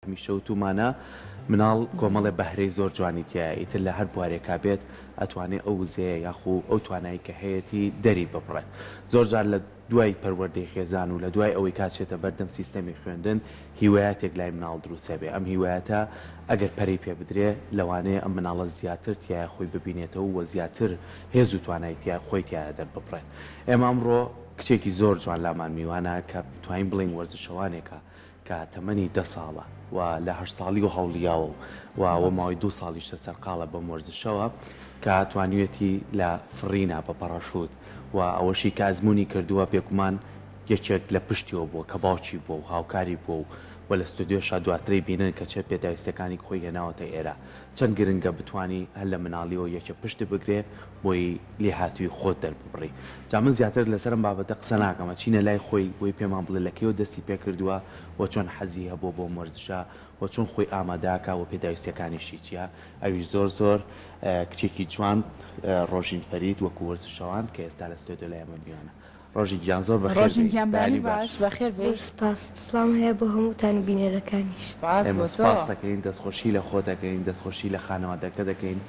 هەمیشە وتومانە مناڵ کۆمەڵێ بەهرەی زۆر جوانی تایە ئیتر لە هەر بوارێکا بێت ئەتوانێت ئەو وزەیە یاخو ئەو توانایی کە هەیەی دەری ببڕێت زۆر جار لە دوای پەروەردەی خێزان و لە دوای ئەوەی کاتچێتە بەردەم سیستەمی خوێندن هیوایەتێک لای مناڵ دروستە بێ ئەم هیوایەتە ئەگەر پەرەی پێ بدرێ لەوانەیە ئەم مناڵە زیاتر تایە خۆی ببینێتەوە و زیاتر هێز و توانایی تیا خۆی تایە دەرببڕێت ئێمە ئەمڕۆ کچێکی زۆر جوان لامان میوانە کە توانین بڵین وەرزشەوانێکە کە تەمەنی 10 ساڵە و لە 8 ساڵی و هەوڵیاوە و ماوەی 2 ساڵیشتە سەرقاڵە بەم وەرزشەوە کە توانیوێتی لە فڕینە بە پەڕەشوت و ئەوەشی کە ئەزمموی کردووە پێکمان یەکێک لە پشتیەوە بووە کە باوکی بووە و هاوکاری بووە و لە ستودیۆشا دواتری بینن کە چه پێداویستەکانی خۆی هێناوەتە ئێرە چەند گرنگە بتانی هەر لە مناڵیەوە یەکە پشت بگرێ بۆی لێ هاتووی خۆت دەرببڕی جا من زیاتر لەسەرم بابەتە قسە ناکەمە چینە لای خۆی بۆی پێمان بڵێ لەکەوە دەستی پێ کردووە و چۆن حەزی هەبوو بۆ وەرزشە و چۆن خۆی ئاماداکە و پێداویستەکانیشی چیە ئەویش زۆر کچێکی جوان ڕۆژین فەرید وەکو وەرزشەوان کە ئێستا لە ستۆدیۆ لای ئێمە میوانە ڕۆژی گیان زۆر بەخێر ڕۆژین بانی باش بەخێر بێ سپاس سلام هەیە بۆ هەمووتان و بینێرەکانیش ئێمە سپاس دەکەین دەستخۆشی لە خۆ دەکەین دەستخۆشی لە خانەوادەکە دەکەین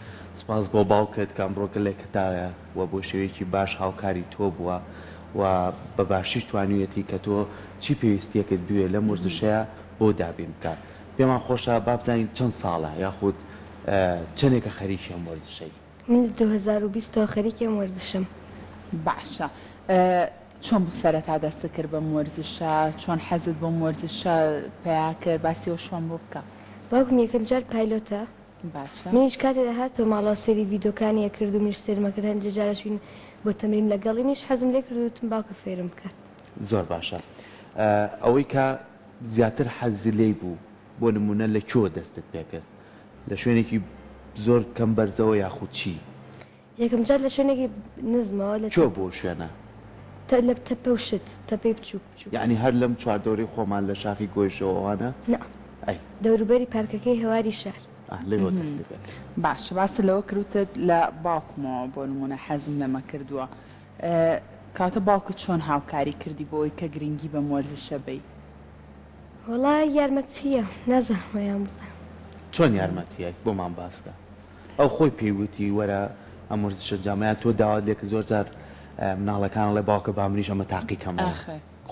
سپاس بۆ باوکت کە ئەمڕۆ گەلێک کتایە و بۆ شێوەیەکی باش هاوکاری تۆ بووە و بە باشیش توانویەتی کە تۆ چی پێویستیەکت بوێ لەم وەرزشەیە بۆ دابین بکات پێمان خۆشە با بزانین چەند ساڵە یاخود چەندێکە خەریکی ئەم وەرزشەی من 2020 خەریکی ئەم وەرزشم باشە چۆن بوو سەرەتا دەستە کرد بەم وەرزشە چۆن حەزت بۆم وەرزشە پیا کرد باسیەوە شوان بۆ بکە باوکم یەکەم جار پایلۆتە باشە منیش کاتێ داهاتۆ ماڵاو سەری ڤیدۆکانی کرد و منیش سێرمەکرد هەندێک جارەشین بۆ تەمرین لەگەڵی منیش حەزم لێ کردوتم باوکە فێرم بکات زۆر باشە ئەوەی کە زیاتر حەزی لێی بوو بۆ نمونە لە کۆ دەستت پێ کرد لە شوێنێکی زۆر کەم بەرزەوە یاخود چی یەکەم جار لە شوێنێکی نزمەوە لە کۆ بۆ شوێنە لە تەپە و شت تەپەی بچوو بچوو یعنی هەر لەم چواردۆری خۆمان لە شاخی گۆیشەوەوانە ئەی دەوروبەری پارکەکەی هەواری شار لێوە دەستی پێ باشە باس لەوە کروتت لە باوکمەوە بۆ نمونە حەزم لەمە کردووە کاتە باوکت چۆن هاوکاری کردی بۆی کە گرنگی بەم وەرزشە بی وەڵای یارمەتیە نازانمەیان بڵێ چۆن یارمەتیەک بۆمان باسکە ئەو خۆی پێیوتی وەرە ئەم وەرزشە جامعیان تۆ داوات لێک زۆر جار مناڵەکان لێ باوکە بامریش ئەمە تاقیکەمە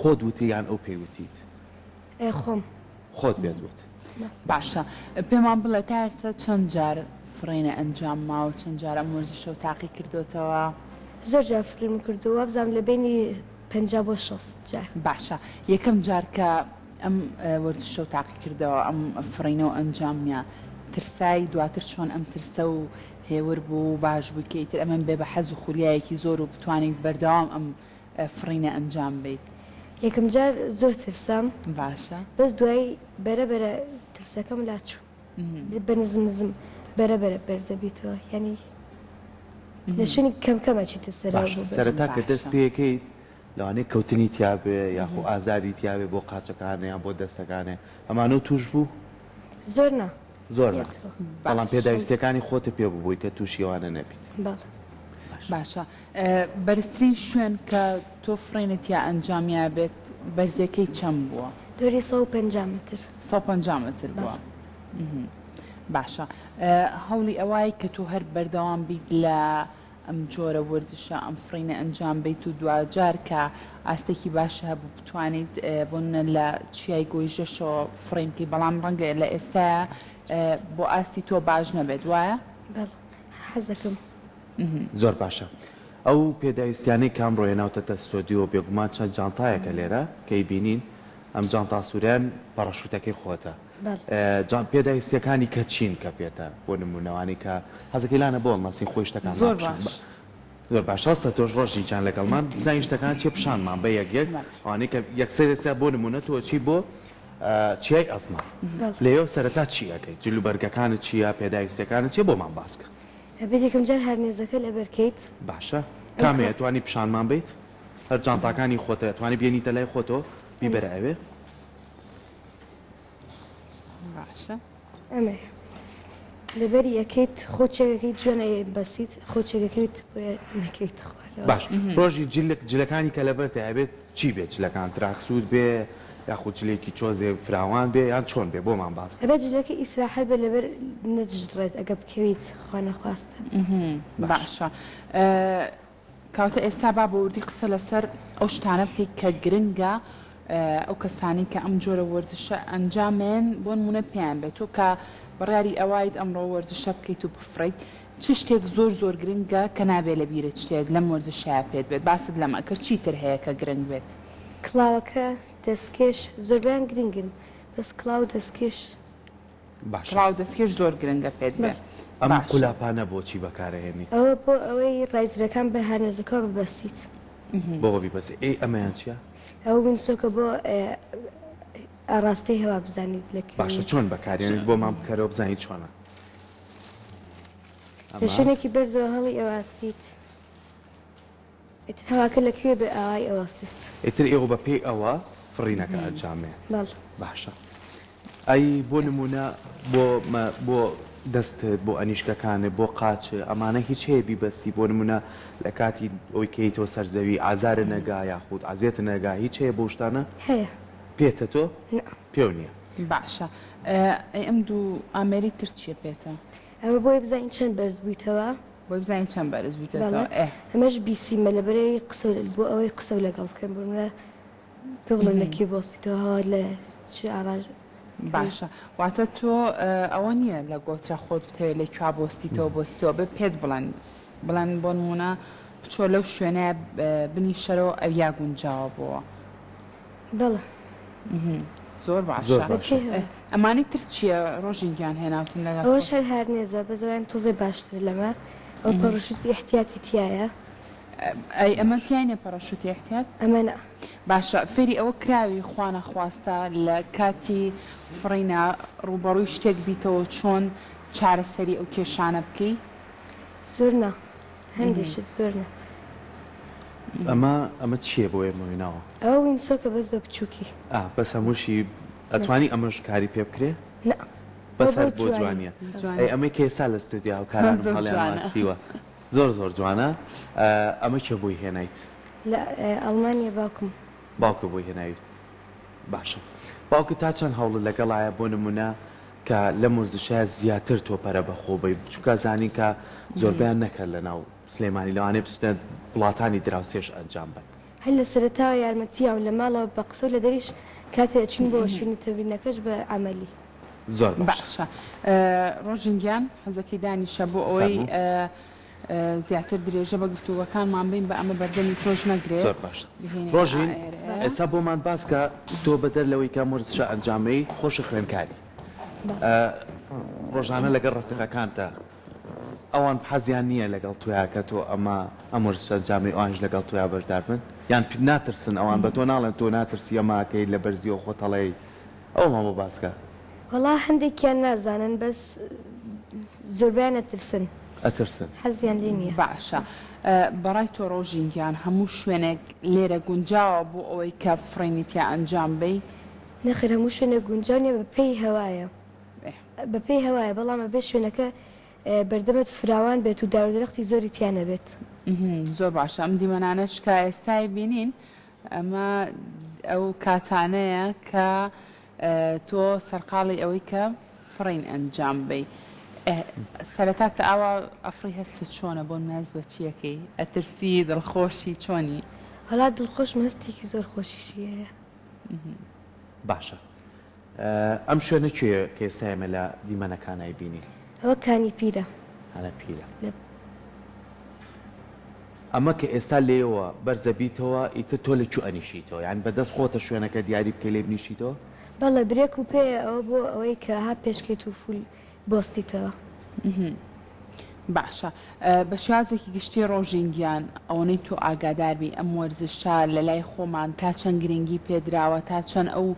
خۆت وتی یان ئەو پێیوتیت خۆم خۆت پێدوت باشە پێمان بڵێ تا ئێستا چەند جار فڕینە ئەنجام ماوە چەند جار ئەم وەرزشە و تاقی کردوتەوە زۆر جار فریم کردووە بزانام لە بینی 50 بۆ 60 جار باشە یەکەم جار کە ئەم وەرزشە و تاقی کردەوە ئەم فڕینەوە ئەنجامیە ترسایی دواتر چۆن ئەم ترسە و هێور بوو باش بکەیتر ئەمە بێ بە حەز و خولیایەکی زۆر و بتوانیت بەردەوام ئەم فڕینە ئەنجام بیت یەکەم جار زۆر ترسام باشە بەس دوای بەرەبەرە ترسەکەم لاچوو بە نزم نزم بەرەبەرە بەرزەبییتەوە ینی لە شوێنی کەمکەمە چیتە سەرەتا کە دەست پێەکەیت لەوانەیە کەوتنی تیاابێ یاخۆ ئازاری تیاابێ بۆ قاچەکانە یان بۆ دەستەکانێ ئەمانە توش بوو زۆر نا زۆر بەڵام پێداویستەکانی خۆتە پێ بووبووی کە تووشیوانە نەبیت باشە بەرزترین شوێن کە تۆ فڕێنت یا ئەنجامیا بێت بەرزەکەی چەند بووە دوری 150 متر 150 متر بووە باشە هەوڵی ئەوەی کە تۆ هەر بەردەوام بیت لە ئەم جۆرە وەرزشە ئەم فڕینە ئەنجام بیت و دوجار کە ئاستێکی باشە هەبوو بتوانیت بۆنە لە چیای گۆیژەشەوە فڕینکەی بەڵام ڕەنگە لە ئێستا بۆ ئاستی تۆ باش نەبێت وایە حەزەکەم زۆر باشە ئەو پێداویستیانەی کامڕۆیە ناوتەتە ستۆدیۆ بێگومان چەند جانتایەکە لێرە کەی بینین ئەم جانتا سووریان پەڕەشوتەکەی خۆتە پێداویستیەکانی کە چین کە پێێتە بۆ نمونەوانی کە حەزەکەی لانە بۆڵ مەسی خۆی شتەکان زۆر باشە تۆش ڕۆژی جان لەگەڵمان بزانین شتەکان چێ پیشانمان بە یەک ئەوانەی کە یەکسەرێسا بۆ نمونە تۆ چی بۆ چیای ئەزما لێەوە سەرەتا چیەکەی جلوبەرگەکانت چیە پێداویستەکانت چێ بۆمان باسکە بێت یەکەم جار هەرنێزەکە لە بەرکەیت باشە کامەیە توانی پیشانمان بیت هەر جانتاکانی خۆتە توانی بێنیتە لای خۆتۆ بیبەرەوێ باشە ئەمێ لەبەری یەکەیت خۆچێکەکەی جوێنە بەسییت خۆچێکەکەیت نەکەیت خوارەوە باش ڕۆژی جلەکانی کە لەبەرتە ئەبێت چی بێت جلەکان تراکسود بێ یاخود جلێکی چۆزێ فراوان بێ یان چۆن بێ بۆمان باس ئەبێ جلەکە ئیسراحەت بە لەبەر نەجدڕێت ئەگە بکەویت خوا نەخواستە. باشە کاوتە ئێستا با بە وردی قسە لەسەر ئەو شتانە بکەیت کە گرنگە ئەو کەسانی کە ئەم جۆرە وەرزشە ئەنجامێن بۆ نمونە پێیان بێت تۆ کە بڕیاری ئەوایت ئەمڕۆ وەرزشە بکەیت و بفڕیت چ شتێک زۆر گرنگە کە نابێت لە بیرت شتێت لەم وەرزشەیە پێت بێت باست لەمە کرد چیتر هەیە کە گرنگ بێت کڵاوەکە دەستکێش زۆربیان گرنگن بەس کڵاو دەستکێش باش کڵاو دەستکێش زۆر گرنگە پێت بێت ئەم قولاپانە بۆچی بەکارەهێنیت ئەوە بۆ ئەوەی ڕایزرەکان بە هانەزەکە ببەستیت بۆ بیبەسێ ئەمەیان چییە؟ ئەو وینسۆکە بۆ ئاڕاستی هەوا بزانیت لەکوێ باشە چۆن بەکارێنیت بۆ مام بکەرەوە بزانیت چۆنە لە شوێنێکی بەرزەوە هەڵی ئەواسیت ئیتر هەواکە لەکوێ بە ئاوای ئەواسیت ئیتر ئێوە بە پێی ئەوە فڕینەکە ئەنجامێ بەڵ باشە ئەی بۆ نمونە بۆ دەستت بۆ ئەنیشکەکانت بۆ قاچ ئەمانە هیچ هەیە بیبەستی بۆ نمونە لە کاتی ئەوی کەیتۆ سەرزەوی ئازارە نەگا یاخود ئازیێتە نەگا هیچ هەیە بۆ شتانە هەیە پێتە تۆ پێو نییە باشە ئەم دوو ئامێری تر چیە پێێتە ئەمە بۆی بزانین چەند بەرز بوویتەوە بۆی بزانین چەند بەرز بوویتەوە ئەمەش بیسیمە لەبەرەوەی قسە بۆ ئەوەی قسە و لەگەڵ بکەن بۆنە پێ بڵێن لەکوێ بۆستیتەوە لە چ ئاراژ باشە واتە تۆ ئەوە نییە لە گۆچە خۆت بتەوێت لە کوا بۆستیتەوە بۆستیتەوە بێ پێت بڵێن بۆ نمونە بچۆ لەو شوێنە بنی شەرەوە ئەو یا گونجاوە بووە بەڵە زۆر باشە ئەمانی تر چییە ڕۆژینگیان هێناوتن لەگەڵ ئەوە شەر هەر نێزە بەزەوەیان تۆزێ باشتر لەمە ئەو پەڕۆشتی احتیاتی تایە ئەی ئەمە تیانە پەڕەشوتی احتیات ئەمەە باشە فێری ئەوە کراوی خوانە خواستە لە کاتی فڕینە ڕوبەڕووی شتێک بیتەوە چۆن چارەسەری ئەو کێشانە بکەی زۆر نا هەندێکشت زۆر نا ئەمە چییە بۆ ئێمەوەیناوە ئەوە وینسۆکە بەس بە بچووکی بەس هەمووشی ئەتوانی ئەمەش کاری پێ بکرێ نا بەسەر بۆ جوانیە ئەمەی کێسا لە ستودیا و کاران هەڵیانواسیوە زۆر جوانە ئەمە کێ بووی هێنایت لە ئەڵمانیا باوکم باوکە بۆی هێناویت باشە باوکە تا چەند هەوڵ لەگەڵایە بۆ نمونە کە لە مرزشە زیاتر تۆپەرە بەخۆبی چونکە زانی کە زۆربیان نەکرد لە ناو سلێمانی لەوانێ بچنە وڵاتانی دراوسێش ئەنجام بن هەر لە سەرەتاوە یارمەتییان لە ماڵەوە بە قسە و لە دەریش کاتێ ئەچین بۆ شوێنی تەمرینەکەش بە عملی زۆر باشە ڕۆژینگیان حەزەکەی دانیشە بۆ ئەوەی زیاتر درێژە بە گفتووەکانمان بین بە ئەمە بەردەمی تۆش نەگرێت زۆر باش ڕۆژین ئێستا بۆمان باسکە تۆ بەدەر لەوەی کە مرزشە ئەنجامەی خۆشە خوێنکاری ڕۆژانە لەگەڵ ڕەفیقەکانتە ئەوان حەزیان نییە لەگەڵ تویاکە تۆ ئەم مرزشە ئەنجامی ئەوانش لەگەڵ تویا بەردار بن یان ناترسن ئەوان بە تۆ ناڵێن تۆ ناترسی ئەماکەی لە بەرزیەوە خۆتەڵەی ئەومان بۆ باسکە وەڵا هەندێکیان نازانن بەس زۆربیان ئەترسن ئەترسن حەزیان لێ نییە باشە بەڕای تۆ ڕۆژینگیان هەموو شوێنێک لێرە گونجاوە بۆ ئەوەی کە فڕینیتیا ئەنجام بی نەخێر هەموو شوێنە گونجاونیە بە پێی هەوایە بە پێی هەوایە بەڵام بێ شوێنەکە بەردەمت فراوان بێت و داودرەختی زۆری تیانە بێت زۆر باشە ئەم دیمەنانەش کە ئێستای بینین ئەمە ئەو کاتانەیە کە تۆ سەرقاڵی ئەوەی کە فڕین ئەنجام بی سەرەتا کە ئاوا ئەفری هەستە چۆنە بۆ ناز بە چیەکەی ئەترسی دڵخۆشی چۆنی هەڵا دڵخۆش هەستێکی زۆر خۆشیشیەیە باشە ئەم شوێنە کوێ کە ئێستا ئێمە لە دیمەنەکانای بینی ئەوە کانی پیرە هەنە پیرە ئەمە کە ئێستا لێەوە بەرزەبییتەوە ئیتە تۆ لە چوو ئەنیشیتەوە یان بەدەست خۆتە شوێنەکە دیاری بکە لێ بنیشیتەوە بەڵێ برێک و پێ ئەوە بۆ ئەوەی کە ها پێشکەیت و فول بۆستیتەوە باشە بە شێوازێکی گشتی ڕۆژینگیان ئەوەی تۆ ئاگاداربی ئەم وەرزشە لە لای خۆمان تا چەند گرنگی پێدراوە تا چەند ئەو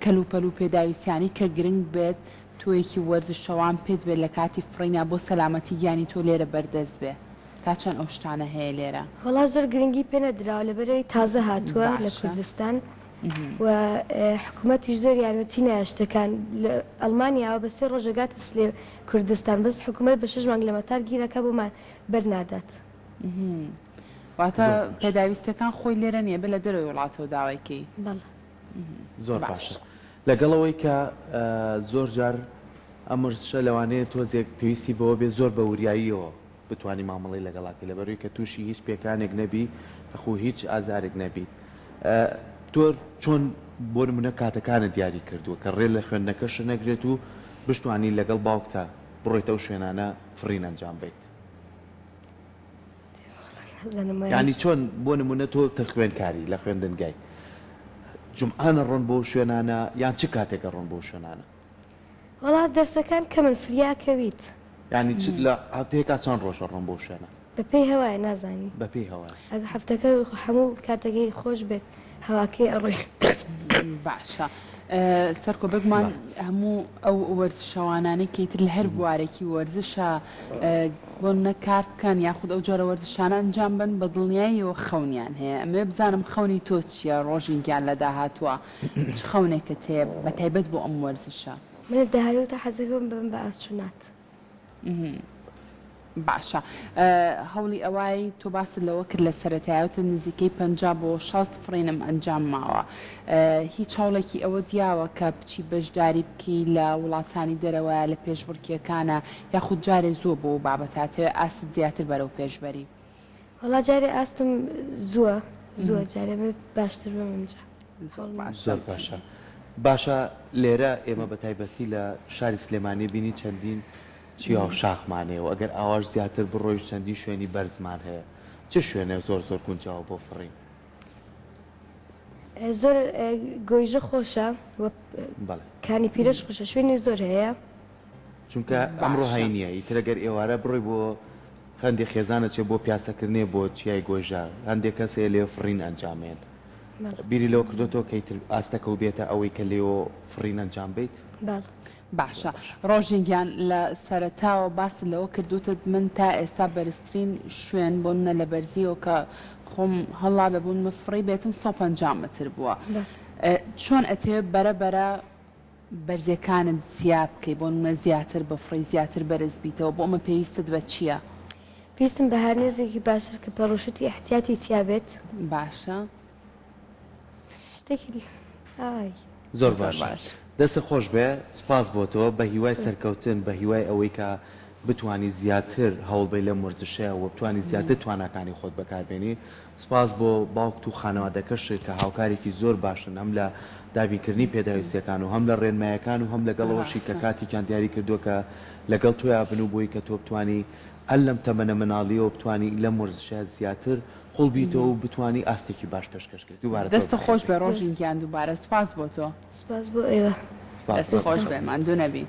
کەلوپەل و پێداویستانی کە گرنگ بێت تۆیەکی وەرزشەوان پێت بێت لە کاتی فڕینە بۆ سەلامەتی گیانی تۆ لێرە بەردەست بێ تا چەند ئەو شتانە هەیە لێرە وەڵا زۆر گرنگی پێ نەدراوە لەبەرەوەی تازە هاتووە لە کوردستان و حکوومەتیش زۆر یارمەتی نایشتەکان لە ئەڵمانیاوە بە سێ ڕۆژەگاتە سلێ کوردستان بەس حکوومەت بە 6 مانگ لە مەتار گیرەکە بۆمان بەرنادات واتە پێداویستەکان خۆی لێرە نییە بە لە دەرەوەی وڵاتەوە داوایکەی بەڵێ زۆر باش. باشە لەگەڵەوەی کە زۆر جار ئەم ورزشە لەوانەیە تۆزێک پێویستی بەوە بێ زۆر بە وریاییەوە بتوانانی مامەڵی لەگەڵاکە لەبەروی کە تووشی هیچ پێکانێک نەبی بەخۆ هیچ ئازارێک نەبیت تۆ چۆن بۆ نمونە کاتەکانت دیاری کردووە کە ڕێ لە خوێندنەکەش نەگرێت و بشتوانی لەگەڵ باوکتا بڕۆیتە و شوێنانە فڕین ئەنجام بیت ینی چۆن بۆ نمونە تۆ تە خوێندکاری لە خوێندنگای جمعانە ڕۆن بۆ شوێنانە یان چ کاتێکە ڕۆن بۆ شوێنانە وڵات دەرسەکان کە من فریاکەویت ینی لە هەفتەیەکا چەند ڕۆژە ڕۆن بۆ شوێنە بە پێی هەوای نازانی بە پێی هەوە ئەگە هەفتەکە هەموو کاتەکەی خۆش بێت هەواکەی ئەڕۆی باشە سەرکۆ بگمان هەموو ئەو وەرزشەوانانی کەیتر لە هەر بوارێکی وەرزشە بۆ نە کار بکەن یاخود ئەو جۆرە وەرزشانە ئەنجام بن بە دڵنیاییەوە خەونیان هەیە ئەمێ بزانم خەونی تۆ چییە ڕۆژی گیان لە داهاتوە چ خەونێکت هەیە بە تایبەت بۆ ئەم وەرزشە منە داهاتوتە حەزەکەم بم بە ئاسچونات باشە هەوڵی ئەوای تۆ باست لەوە کرد لە سەرەتایەوتە نزیکەی 50 بۆ 60 فرینم ئەنجام ماوە هیچ هەوڵێکی ئەوە دیاوە کە بچی بەشداری بکی لە وڵاتانی دەرەوەە لە پێشبڕکیەکانە یاخود جارێ زۆر بۆ بابەتاتەوە ئاست زیاتر بەرەو پێشبەری وەڵا جارێ ئاستم زووە زووە جارێمە باشتر بمجا زۆر باشە باشە لێرە ئێمە بە تایبەتی لە شاری سلێمانی بینی چەندین چیا و شاخمانەیە و ئەگەر ئاواش زیاتر بڕۆیش چەندی شوێنی بەرزمان هەیە چه شوێنە زۆر زۆر گونجاوە بۆ فڕین زۆر گۆیژە خۆشە بەڵێ کانی پیرەش خۆشە شوێنی زۆر هەیە چونکە ئەمڕۆ هەی نییە ئیترەگەر ئێوارە بڕۆی بۆ هەندێک خێزانە چێ بۆ پیاسەکردنێ بۆ چیای گۆژە هەندێک کەسێ لێ فڕین ئەنجامێن بیری لەوە کردوەوە کەیتر ئاستەکە و بێتە ئەوەی کە لێەوە فڕین ئەنجام بیت باشە ڕۆژێکیان لە سەرەتاوە باسی لەوە کردوتت من تا ئێستا بەرزترین شوێن بۆنە لە بەرزیەوە کە خۆم هەڵا بەبوون مفڕی بێتم 150 متر بووە چۆن ئەتێ بەرەبەرە بەرزەکانت زیاد بکەی بۆ نمە زیاتر بەفڕی زیاتر بەرز بیتەوە بۆ ئەمە پێویستت بە چییە؟ پێویستم بە هەرنێزێکی باشتر کە پەڕۆشتی احتیاتی تیابێت باشە شتێکی زۆر باش دەستە خۆش بێ سپاس بۆتەوە بە هیوای سەرکەوتن بە هیوای ئەوەی کە بتانی زیاتر هەوڵبەی لە ورزشەیە و بتانی زیاتر توانەکانی خۆت بەکاربێنی سپاس بۆ باوکت و خانەوادەکەشت کە هاوکارێکی زۆر باشن هەم لە دابینکردنی پێداویستیەکان و هەم لە ڕێنمایەکان و هەم لەگەڵەوەشی کە کاتێکیان دیاری کردووە کە لەگەڵ تۆیا بن و بۆی کە تۆ بتانی ئەل لەم تەمەنە مناڵیەوە بتانی لەم ورزشە زیاتر خۆڵبیتەوە و بتانی ئاستێکی باش پێشکەشکرێت دووبارە دەستە خۆش بە ڕۆژین گیان دووبارە سپاس بۆ تۆ سپاس بۆ ئێوە دەستە خۆش بێ ماندوو نەبی